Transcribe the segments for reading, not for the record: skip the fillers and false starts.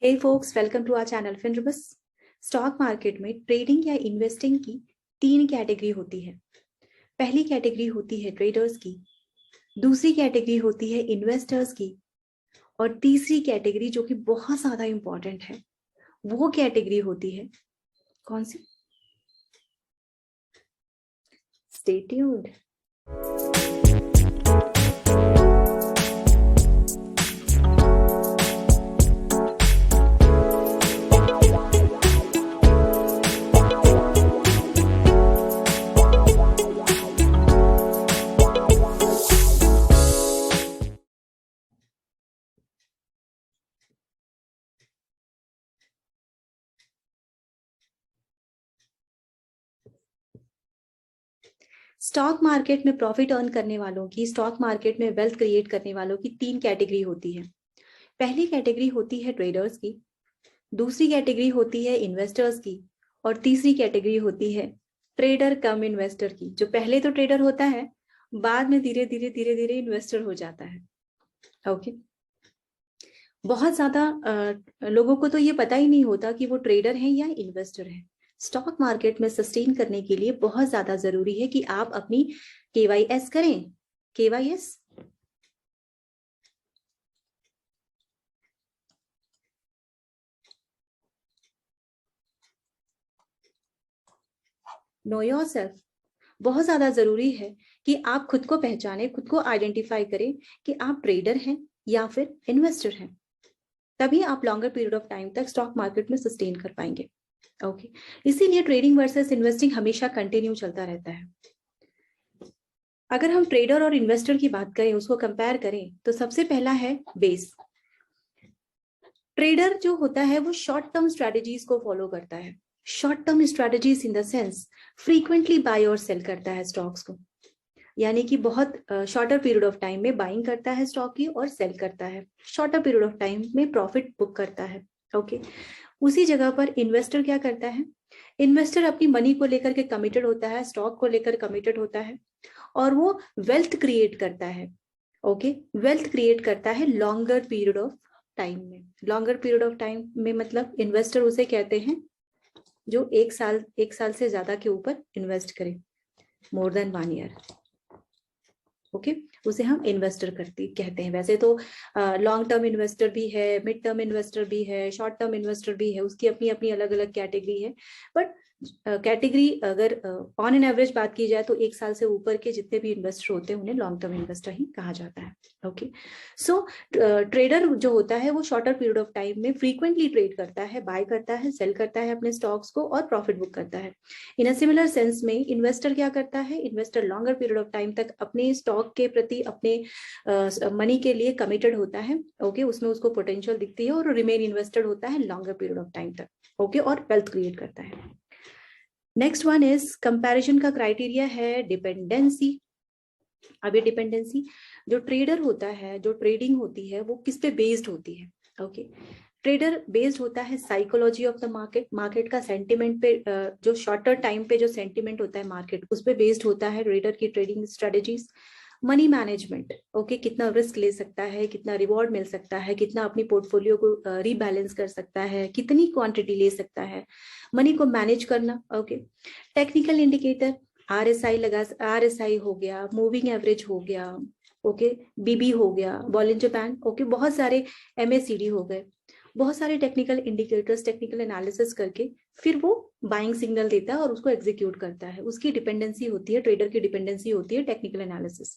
Hey folks, welcome to our channel फिनरबस। Stock market में trading या इन्वेस्टिंग की तीन कैटेगरी होती है। पहली कैटेगरी होती है ट्रेडर्स की, दूसरी कैटेगरी होती है इन्वेस्टर्स की, और तीसरी कैटेगरी जो कि बहुत ज्यादा इंपॉर्टेंट है वो कैटेगरी होती है कौन सी? Stay tuned. स्टॉक मार्केट में प्रॉफिट अर्न करने वालों की, स्टॉक मार्केट में वेल्थ क्रिएट करने वालों की तीन कैटेगरी होती है। पहली कैटेगरी होती है ट्रेडर्स की, दूसरी कैटेगरी होती है इन्वेस्टर्स की, और तीसरी कैटेगरी होती है ट्रेडर कम इन्वेस्टर की। जो पहले तो ट्रेडर होता है, बाद में धीरे धीरे धीरे इन्वेस्टर हो जाता है। ओके। बहुत ज्यादा लोगों को तो ये पता ही नहीं होता कि वो ट्रेडर हैं या इन्वेस्टर हैं। स्टॉक मार्केट में सस्टेन करने के लिए बहुत ज्यादा जरूरी है कि आप अपनी KYS करें। KYS, no yourself. बहुत ज्यादा जरूरी है कि आप खुद को पहचाने, खुद को आइडेंटिफाई करें कि आप ट्रेडर हैं या फिर इन्वेस्टर हैं। तभी आप लॉन्गर पीरियड ऑफ टाइम तक स्टॉक मार्केट में सस्टेन कर पाएंगे। ओके। इसीलिए ट्रेडिंग वर्सेस इन्वेस्टिंग हमेशा कंटिन्यू चलता रहता है। अगर हम ट्रेडर और इन्वेस्टर की बात करें, उसको कंपेयर करें, तो सबसे पहला है बेस। ट्रेडर जो होता है वो शॉर्ट टर्म स्ट्रेटेजीज को फॉलो करता है। Short term strategies in the sense frequently buy और सेल करता है स्टॉक्स को, यानी कि बहुत शॉर्टर पीरियड ऑफ टाइम में बाइंग करता है स्टॉक की और सेल करता है, शॉर्टर पीरियड ऑफ टाइम में प्रॉफिट बुक करता है। ओके। उसी जगह पर इन्वेस्टर क्या करता है? इन्वेस्टर अपनी मनी को लेकर के कमिटेड होता है, स्टॉक को लेकर कमिटेड होता है, और वो वेल्थ क्रिएट करता है। ओके। वेल्थ क्रिएट करता है लॉन्गर पीरियड ऑफ टाइम में। लॉन्गर पीरियड ऑफ टाइम में मतलब इन्वेस्टर उसे कहते हैं जो एक साल से ज्यादा के ऊपर इन्वेस्ट करे, मोर देन 1 ईयर। ओके। उसे हम इन्वेस्टर कहते हैं। वैसे तो लॉन्ग टर्म इन्वेस्टर भी है, मिड टर्म इन्वेस्टर भी है, शॉर्ट टर्म इन्वेस्टर भी है, उसकी अपनी अपनी अलग अलग कैटेगरी है। बट कैटेगरी अगर ऑन एन एवरेज बात की जाए तो 1 साल से ऊपर के जितने भी इन्वेस्टर होते हैं उन्हें लॉन्ग टर्म इन्वेस्टर ही कहा जाता है। ओके। सो ट्रेडर जो होता है वो शॉर्टर पीरियड ऑफ टाइम में फ्रीक्वेंटली ट्रेड करता है, बाय करता है, सेल करता है अपने स्टॉक्स को और प्रॉफिट बुक करता है। इन अ सिमिलर सेंस में इन्वेस्टर क्या करता है? Investor longer period of time तक अपने स्टॉक के प्रति, अपने मनी के लिए कमिटेड होता है। ओके। उसमें उसको पोटेंशियल दिखती है और रिमेन इन्वेस्टेड होता है लॉन्गर पीरियड ऑफ टाइम तक। ओके। और वेल्थ क्रिएट करता है। नेक्स्ट वन इज कंपैरिजन का क्राइटेरिया है डिपेंडेंसी। अब ये डिपेंडेंसी, जो ट्रेडर होता है, जो ट्रेडिंग होती है वो किस पे बेस्ड होती है? ओके। ट्रेडर बेस्ड होता है psychology of the market. Market का सेंटिमेंट पे, जो शॉर्टर टाइम पे जो सेंटिमेंट होता है मार्केट, उस पे बेस्ड होता है ट्रेडर की trading strategies. Money management, okay, कितना रिस्क ले सकता है, कितना रिवॉर्ड मिल सकता है, कितना अपनी पोर्टफोलियो को रीबैलेंस कर सकता है, कितनी क्वांटिटी ले सकता है, मनी को मैनेज करना। ओके। टेक्निकल इंडिकेटर, RSI हो गया, मूविंग एवरेज हो गया, ओके, BB हो गया, बॉलिंजर बैंड, ओके, बहुत सारे MACD हो गए, बहुत सारे टेक्निकल इंडिकेटर्स, टेक्निकल एनालिसिस करके फिर वो बाइंग सिग्नल देता है और उसको एग्जीक्यूट करता है। उसकी डिपेंडेंसी होती है, ट्रेडर की डिपेंडेंसी होती है टेक्निकल एनालिसिस।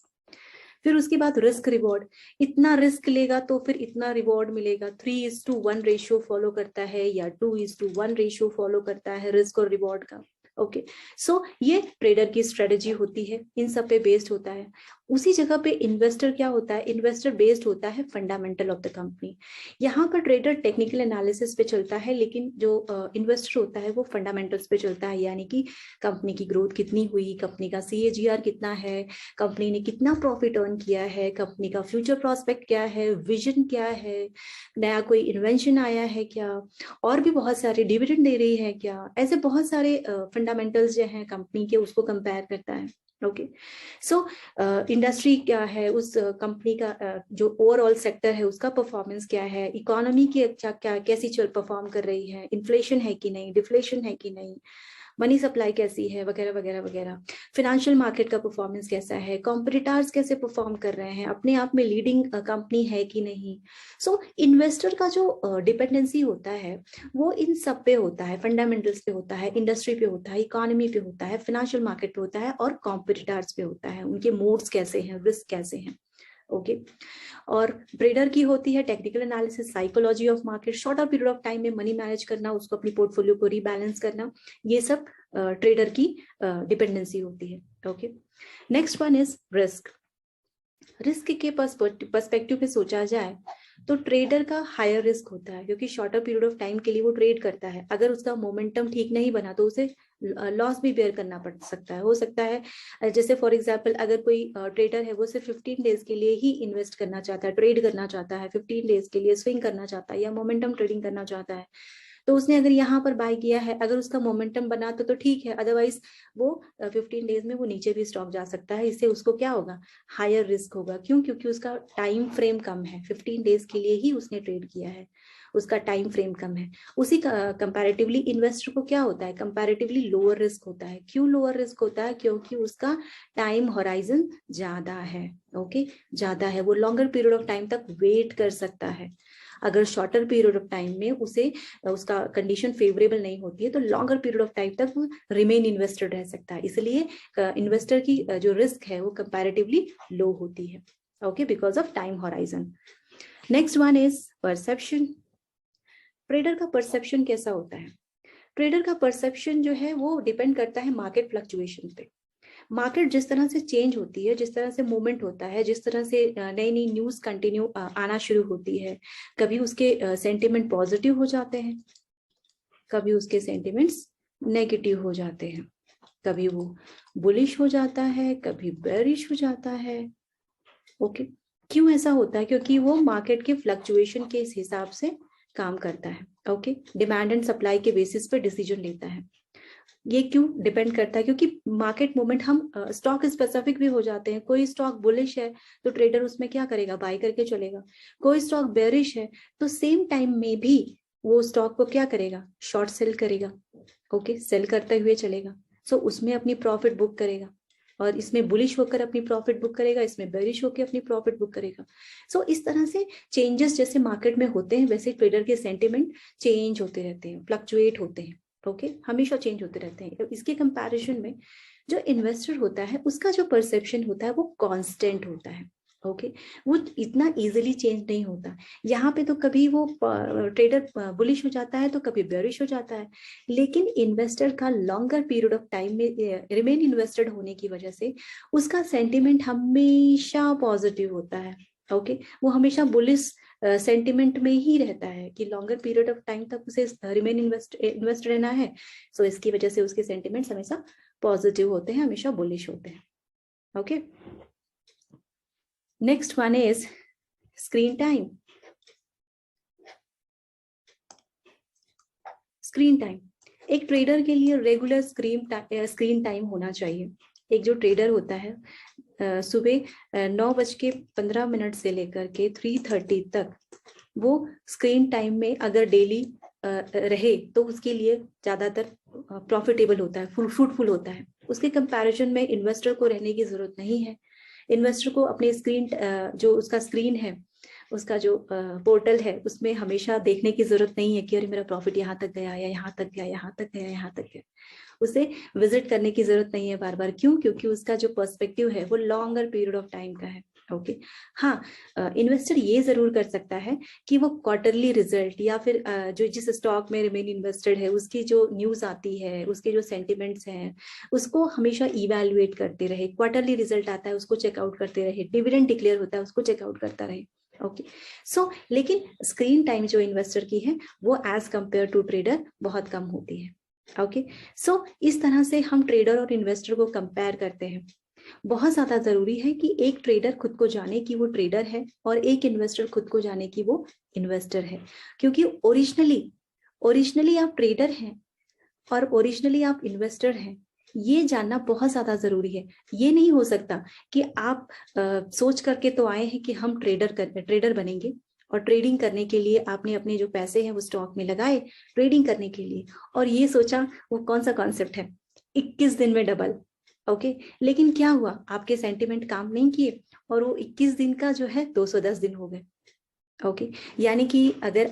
फिर उसके बाद रिस्क रिवॉर्ड, इतना रिस्क लेगा तो फिर इतना रिवॉर्ड मिलेगा। 3:1 रेशियो फॉलो करता है या 2:1 रेशियो फॉलो करता है रिस्क और रिवॉर्ड का। ओके। सो ये ट्रेडर की स्ट्रेटेजी होती है, इन सब पे बेस्ड होता है। उसी जगह पे इन्वेस्टर क्या होता है? इन्वेस्टर बेस्ड होता है फंडामेंटल ऑफ द कंपनी। यहाँ पर ट्रेडर टेक्निकल एनालिसिस पे चलता है, लेकिन जो इन्वेस्टर होता है वो फंडामेंटल्स पे चलता है, यानी कि कंपनी की ग्रोथ कितनी हुई, कंपनी का CAGR कितना है, कंपनी ने कितना प्रॉफिट अर्न किया है, कंपनी का फ्यूचर प्रोस्पेक्ट क्या है, विजन क्या है, नया कोई इन्वेंशन आया है क्या, और भी बहुत सारे, डिविडेंड दे रही है क्या, ऐसे बहुत सारे फंडामेंटल्स जो हैं कंपनी के, उसको कंपेयर करता है। ओके, सो इंडस्ट्री क्या है, उस कंपनी का जो ओवरऑल सेक्टर है उसका परफॉर्मेंस क्या है, इकोनॉमी की क्या क्या कैसी चल परफॉर्म कर रही है, इन्फ्लेशन है कि नहीं, डिफ्लेशन है कि नहीं, मनी सप्लाई कैसी है, वगैरह वगैरह वगैरह। फिनेंशियल मार्केट का परफॉर्मेंस कैसा है, कॉम्पिटिटर्स कैसे परफॉर्म कर रहे हैं, अपने आप में लीडिंग कंपनी है कि नहीं। सो इन्वेस्टर का जो डिपेंडेंसी होता है वो इन सब पे होता है, फंडामेंटल्स पे होता है, इंडस्ट्री पे होता है, इकोनॉमी पे होता है, फाइनेंशियल मार्केट पे होता है, और कॉम्पिटिटर्स पे होता है, उनके मोड्स कैसे हैं, रिस्क कैसे हैं। ओके, और ट्रेडर की होती है technical analysis, psychology of market, shorter period of time में मनी मैनेज करना, उसको अपनी पोर्टफोलियो को रीबैलेंस करना, ये सब ट्रेडर की डिपेंडेंसी होती है। Okay, next one is risk. Risk के पर्सपेक्टिव पे सोचा जाए तो ट्रेडर का हायर रिस्क होता है, क्योंकि शॉर्टर पीरियड ऑफ टाइम के लिए वो ट्रेड करता है। अगर उसका मोमेंटम ठीक नहीं बना तो उसे लॉस भी बेयर करना पड़ सकता है। हो सकता है जैसे फॉर एग्जांपल अगर कोई ट्रेडर है वो सिर्फ 15 डेज के लिए ही इन्वेस्ट करना चाहता है, ट्रेड करना चाहता है, 15 डेज के लिए स्विंग करना चाहता है या मोमेंटम ट्रेडिंग करना चाहता है, तो उसने अगर यहाँ पर बाय किया है, अगर उसका मोमेंटम बना तो ठीक है, अदरवाइज वो 15 डेज में वो नीचे भी स्टॉक जा सकता है। इससे उसको क्या होगा, हायर रिस्क होगा। क्यों? क्योंकि उसका टाइम फ्रेम कम है, 15 डेज के लिए ही उसने ट्रेड किया है, उसका टाइम फ्रेम कम है। उसी कंपैरेटिवली इन्वेस्टर को क्या होता है, कंपैरेटिवली लोअर रिस्क होता है। क्यों लोअर रिस्क होता है? क्योंकि उसका टाइम होराइजन ज्यादा है। ओके, ज्यादा है, वो लॉन्गर पीरियड ऑफ टाइम तक वेट कर सकता है। अगर शॉर्टर पीरियड ऑफ टाइम में उसे उसका कंडीशन फेवरेबल नहीं होती है तो लॉन्गर पीरियड ऑफ टाइम तक वो रिमेन इन्वेस्टेड रह सकता है। इसलिए इन्वेस्टर की जो रिस्क है वो कंपैरेटिवली लो होती है। Okay, because of time horizon. Next one is perception. Trader का परसेप्शन कैसा होता है? ट्रेडर का परसेप्शन जो है वो डिपेंड करता है मार्केट फ्लक्चुएशन पे। मार्केट जिस तरह से चेंज होती है, जिस तरह से मूवमेंट होता है, जिस तरह से नई नई न्यूज कंटिन्यू आना शुरू होती है, कभी उसके सेंटिमेंट पॉजिटिव हो जाते हैं, कभी उसके सेंटिमेंट्स नेगेटिव हो जाते हैं, कभी वो बुलिश हो जाता है, कभी बेरिश हो जाता है। ओके, क्यों ऐसा होता है? क्योंकि वो मार्केट के फ्लक्चुएशन के इस हिसाब से काम करता है। ओके, डिमांड एंड सप्लाई के बेसिस पे डिसीजन लेता है। ये क्यों डिपेंड करता है? क्योंकि मार्केट मूवमेंट, हम स्टॉक स्पेसिफिक भी हो जाते हैं। कोई स्टॉक बुलिश है तो ट्रेडर उसमें क्या करेगा, बाय करके चलेगा। कोई स्टॉक बेरिश है तो सेम टाइम में भी वो स्टॉक को क्या करेगा, शॉर्ट सेल करेगा। ओके, सेल करते हुए चलेगा। सो उसमें अपनी प्रॉफिट बुक करेगा, और इसमें बुलिश होकर अपनी प्रॉफिट बुक करेगा, इसमें बेरिश होकर अपनी प्रॉफिट बुक करेगा। सो इस तरह से चेंजेस जैसे मार्केट में होते हैं वैसे ट्रेडर के सेंटिमेंट चेंज होते रहते हैं, फ्लक्चुएट होते हैं। ओके, हमेशा चेंज होते रहते हैं। इसके कंपैरिजन में जो इन्वेस्टर होता है उसका जो परसेप्शन होता है वो कांस्टेंट होता है। ओके, वो इतना इजीली चेंज नहीं होता। यहाँ पे तो कभी वो ट्रेडर बुलिश हो जाता है तो कभी बेरिश हो जाता है, लेकिन इन्वेस्टर का लॉन्गर पीरियड ऑफ टाइम में रिमेन इन्वेस्टेड होने की वजह से उसका सेंटिमेंट हमेशा पॉजिटिव होता है। ओके, वो हमेशा बुलिश सेंटिमेंट में ही रहता है कि लॉन्गर पीरियड ऑफ टाइम तक उसे रिमेन इन्वेस्ट रहना है। सो इसकी वजह से उसके सेंटिमेंट्स हमेशा पॉजिटिव होते हैं, हमेशा बुलिश होते हैं। Okay, next one is screen time. Screen time, एक ट्रेडर के लिए रेगुलर स्क्रीन टाइम होना चाहिए। एक जो ट्रेडर होता है सुबह 9:15 से लेकर के 3:30 तक वो स्क्रीन टाइम में अगर डेली रहे तो उसके लिए ज्यादातर प्रॉफिटेबल होता है, फ्रूटफुल होता है। उसके कंपैरिजन में इन्वेस्टर को रहने की जरूरत नहीं है। इन्वेस्टर को अपने स्क्रीन जो उसका स्क्रीन है, उसका जो पोर्टल है, उसमें हमेशा देखने की जरूरत नहीं है कि अरे मेरा प्रॉफिट यहाँ तक गया या यहाँ तक गया, यहाँ तक गया, यहाँ तक गया। उसे विजिट करने की जरूरत नहीं है बार बार। क्यों? क्योंकि उसका जो पर्सपेक्टिव है वो लॉन्गर पीरियड ऑफ टाइम का है। ओके, हाँ, इन्वेस्टर ये जरूर कर सकता है कि वो क्वार्टरली रिजल्ट या फिर जो जिस स्टॉक में रिमेन इन्वेस्टेड है उसकी जो न्यूज आती है, उसके जो सेंटिमेंट्स हैं, उसको हमेशा इवैल्यूएट करते रहे। क्वार्टरली रिजल्ट आता है उसको चेकआउट करते रहे, डिविडेंड डिक्लेयर होता है उसको चेकआउट करता रहे। ओके, सो लेकिन स्क्रीन टाइम जो इन्वेस्टर की है वो एज कंपेयर टू ट्रेडर बहुत कम होती है। ओके, सो इस तरह से हम ट्रेडर और इन्वेस्टर को कंपेयर करते हैं। बहुत ज्यादा जरूरी है कि एक ट्रेडर खुद को जाने कि वो ट्रेडर है और एक इन्वेस्टर खुद को जाने कि वो इन्वेस्टर है। क्योंकि ओरिजिनली आप ट्रेडर हैं और ओरिजिनली आप इन्वेस्टर हैं, ये जानना बहुत ज्यादा जरूरी है। ये नहीं हो सकता कि आप सोच करके तो आए हैं कि हम ट्रेडर बनेंगे, और ट्रेडिंग करने के लिए आपने अपने जो पैसे हैं वो स्टॉक में लगाए ट्रेडिंग करने के लिए, और ये सोचा, वो कौन सा कॉन्सेप्ट है 21 दिन में डबल। ओके, लेकिन क्या हुआ, आपके सेंटिमेंट काम नहीं किए और वो 21 दिन का जो है 210 दिन हो गए। ओके, यानी कि अगर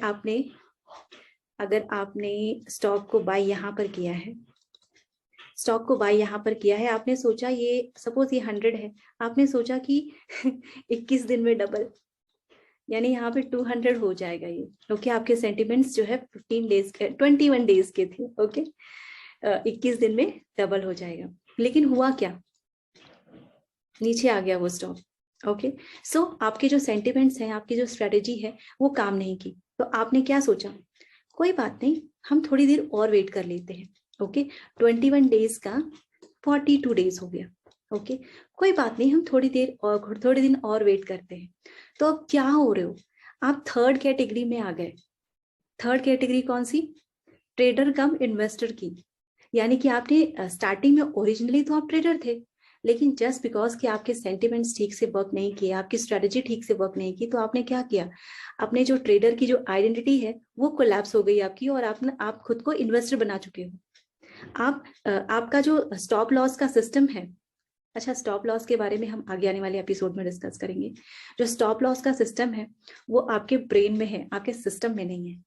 आपने स्टॉक को बाय यहाँ पर किया है, स्टॉक को बाय यहाँ पर किया है, आपने सोचा ये सपोज ये 100 है, आपने सोचा कि 21 दिन में डबल, यानी यहाँ पे 200 हो जाएगा ये। ओके, आपके सेंटिमेंट्स जो है 21 डेज के थे। ओके, 21 दिन में डबल हो जाएगा, लेकिन हुआ क्या, नीचे आ गया वो स्टॉक। ओके, सो आपके जो सेंटिमेंट्स हैं, आपकी जो स्ट्रेटेजी है वो काम नहीं की, तो आपने क्या सोचा, कोई बात नहीं, हम थोड़ी देर और वेट कर लेते हैं। ओके, 21 डेज का 42 डेज हो गया। ओके, कोई बात नहीं, हम थोड़े दिन और वेट करते हैं। तो अब क्या हो रहे हो, आप थर्ड कैटेगरी में आ गए। थर्ड कैटेगरी कौन सी, ट्रेडर कम इन्वेस्टर की। यानी कि आपने स्टार्टिंग में ओरिजिनली तो आप ट्रेडर थे, लेकिन जस्ट बिकॉज कि आपके सेंटिमेंट्स ठीक से वर्क नहीं किए, आपकी स्ट्रेटेजी ठीक से वर्क नहीं की, तो आपने क्या किया, अपने जो ट्रेडर की जो आइडेंटिटी है वो कोलैप्स हो गई आपकी, और आप खुद को इन्वेस्टर बना चुके हो। आपका जो स्टॉप लॉस का सिस्टम है, अच्छा स्टॉप लॉस के बारे में हम आगे आने वाले एपिसोड में डिस्कस करेंगे। जो स्टॉप लॉस का सिस्टम है वो आपके ब्रेन में है, आपके सिस्टम में नहीं है।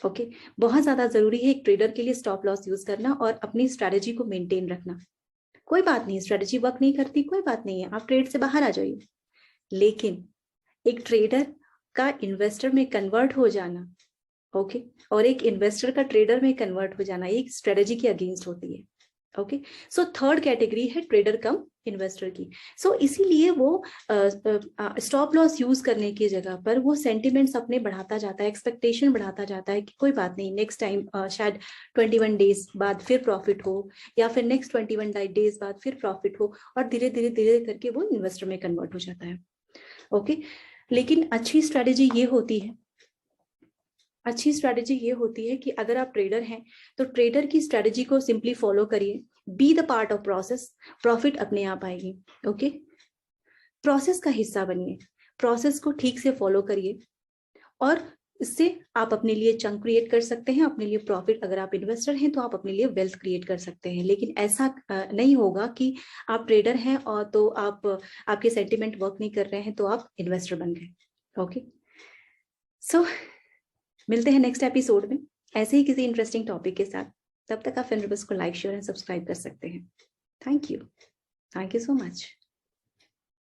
ओके, बहुत ज्यादा जरूरी है एक ट्रेडर के लिए स्टॉप लॉस यूज करना और अपनी स्ट्रेटेजी को मेंटेन रखना। कोई बात नहीं, स्ट्रेटेजी वर्क नहीं करती, कोई बात नहीं है, आप ट्रेड से बाहर आ जाइए, लेकिन एक ट्रेडर का इन्वेस्टर में कन्वर्ट हो जाना, ओके, और एक इन्वेस्टर का ट्रेडर में कन्वर्ट हो जाना, ये स्ट्रेटेजी के अगेंस्ट होती है। ओके, सो थर्ड कैटेगरी है ट्रेडर कम इन्वेस्टर की। सो इसीलिए वो स्टॉप लॉस यूज करने की जगह पर वो सेंटिमेंट्स अपने बढ़ाता जाता है, एक्सपेक्टेशन बढ़ाता जाता है कि कोई बात नहीं, नेक्स्ट टाइम शायद 21 डेज बाद फिर प्रॉफिट हो, या फिर नेक्स्ट 21 डेज बाद फिर प्रॉफिट हो, और धीरे धीरे धीरे करके वो इन्वेस्टर में कन्वर्ट हो जाता है। ओके, लेकिन अच्छी स्ट्रेटेजी ये होती है कि अगर आप ट्रेडर हैं तो ट्रेडर की स्ट्रेटेजी को सिंपली फॉलो करिए, be the part of process, profit अपने आप आएगी। ओके, प्रोसेस का हिस्सा बनिए, प्रोसेस को ठीक से फॉलो करिए, और इससे आप अपने लिए चंक क्रिएट कर सकते हैं, अपने लिए प्रॉफिट, अगर आप इन्वेस्टर हैं तो आप अपने लिए वेल्थ क्रिएट कर सकते हैं। लेकिन ऐसा नहीं होगा कि आप ट्रेडर हैं और तो आपके सेंटिमेंट वर्क नहीं कर रहे हैं तो आप इन्वेस्टर बन गए। ओके, सो मिलते हैं नेक्स्ट एपिसोड में ऐसे ही किसी इंटरेस्टिंग टॉपिक के साथ। तब तक आप फिनरिबस को लाइक, शेयर एंड सब्सक्राइब कर सकते हैं। Thank you so much.